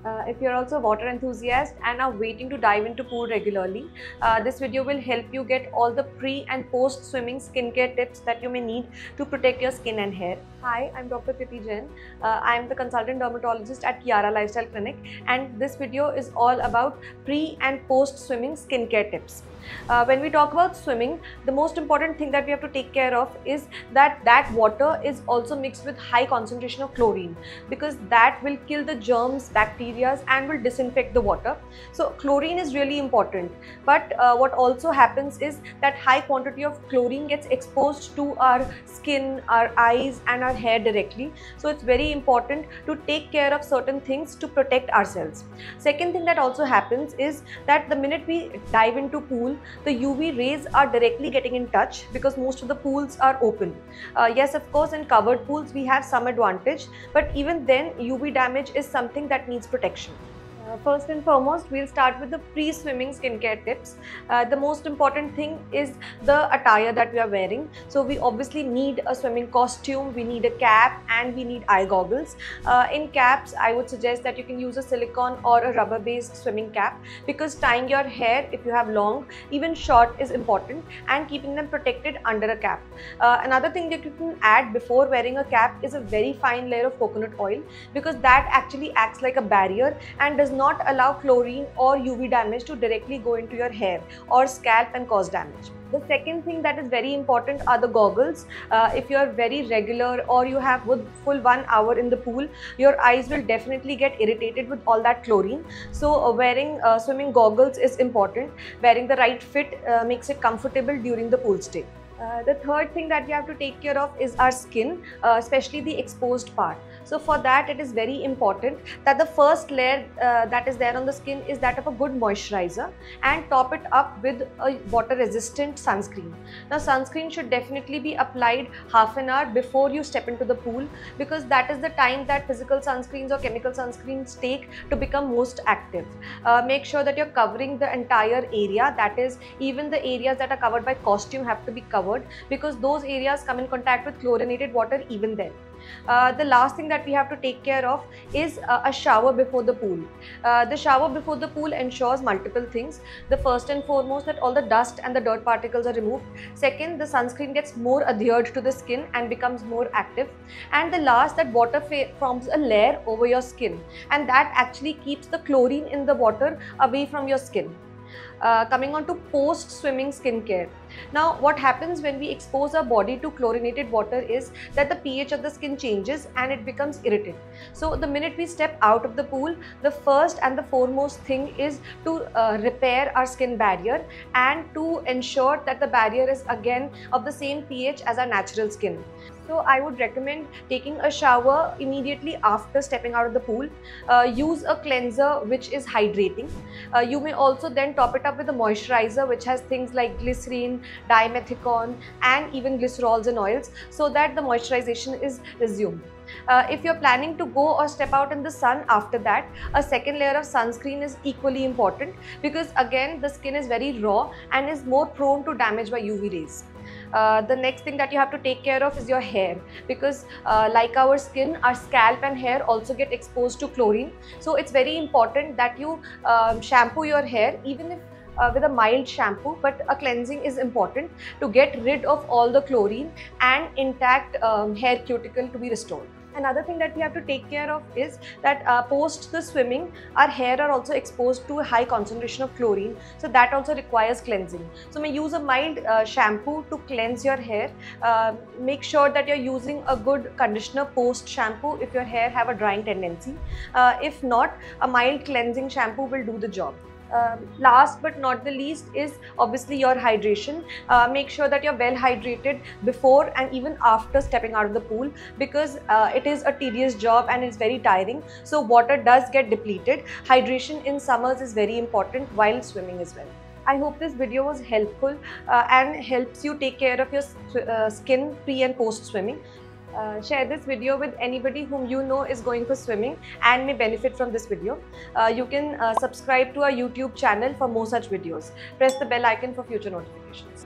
If you're also a water enthusiast and are waiting to dive into pool regularly, this video will help you get all the pre and post swimming skincare tips that you may need to protect your skin and hair. Hi, I'm Dr. Kriti Jain. I'm the consultant dermatologist at Kiara Lifestyle Clinic, and this video is all about pre and post swimming skincare tips. When we talk about swimming, the most important thing that we have to take care of is that water is also mixed with high concentration of chlorine, because that will kill the germs, bacteria, and will disinfect the water. So chlorine is really important. But what also happens is that high quantity of chlorine gets exposed to our skin, our eyes, and our hair directly. So it's very important to take care of certain things to protect ourselves. Second thing that also happens is that the minute we dive into pool, the UV rays are directly getting in touch, because most of the pools are open. Yes, of course, in covered pools we have some advantage, but even then UV damage is something that needs protection. First and foremost, we'll start with the pre-swimming skincare tips. The most important thing is the attire that we are wearing. So we obviously need a swimming costume, we need a cap, and we need eye goggles. In caps, I would suggest that you can use a silicone or a rubber-based swimming cap, because tying your hair, if you have long, even short, is important, and keeping them protected under a cap. Another thing that you can add before wearing a cap is a very fine layer of coconut oil, because that actually acts like a barrier and does not allow chlorine or UV damage to directly go into your hair or scalp and cause damage. The second thing that is very important are the goggles. If you are very regular or you have full 1 hour in the pool, your eyes will definitely get irritated with all that chlorine. So wearing swimming goggles is important. Wearing the right fit makes it comfortable during the pool stay. The third thing that we have to take care of is our skin, especially the exposed part. So for that, it is very important that the first layer that is there on the skin is that of a good moisturizer, and top it up with a water resistant sunscreen. Now sunscreen should definitely be applied half an hour before you step into the pool, because that is the time that physical sunscreens or chemical sunscreens take to become most active. Make sure that you're covering the entire area, that is, even the areas that are covered by costume have to be covered, because those areas come in contact with chlorinated water even then. The last thing that we have to take care of is a shower before the pool. The shower before the pool ensures multiple things. The first and foremost, that all the dust and the dirt particles are removed. Second, the sunscreen gets more adhered to the skin and becomes more active. And the last, that water forms a layer over your skin, and that actually keeps the chlorine in the water away from your skin. Coming on to post-swimming skincare. Now, what happens when we expose our body to chlorinated water is that the pH of the skin changes and it becomes irritant. So, the minute we step out of the pool, the first and the foremost thing is to repair our skin barrier and to ensure that the barrier is again of the same pH as our natural skin. So I would recommend taking a shower immediately after stepping out of the pool. Use a cleanser which is hydrating. You may also then top it up with a moisturizer which has things like glycerin, dimethicone, and even glycerols and oils, so that the moisturization is resumed. If you're planning to go or step out in the sun after that, a second layer of sunscreen is equally important, because again the skin is very raw and is more prone to damage by UV rays. The next thing that you have to take care of is your hair, because like our skin, our scalp and hair also get exposed to chlorine. So it's very important that you shampoo your hair, even if with a mild shampoo, but a cleansing is important to get rid of all the chlorine and intact hair cuticle to be restored. Another thing that we have to take care of is that post the swimming, our hair are also exposed to a high concentration of chlorine, so that also requires cleansing. So may use a mild shampoo to cleanse your hair. Make sure that you're using a good conditioner post shampoo if your hair have a drying tendency. If not, a mild cleansing shampoo will do the job. Last but not the least is obviously your hydration. Make sure that you're well hydrated before and even after stepping out of the pool, because it is a tedious job and it's very tiring. So water does get depleted. Hydration in summers is very important while swimming as well. I hope this video was helpful and helps you take care of your skin pre and post swimming. Share this video with anybody whom you know is going for swimming and may benefit from this video. You can subscribe to our YouTube channel for more such videos. Press the bell icon for future notifications.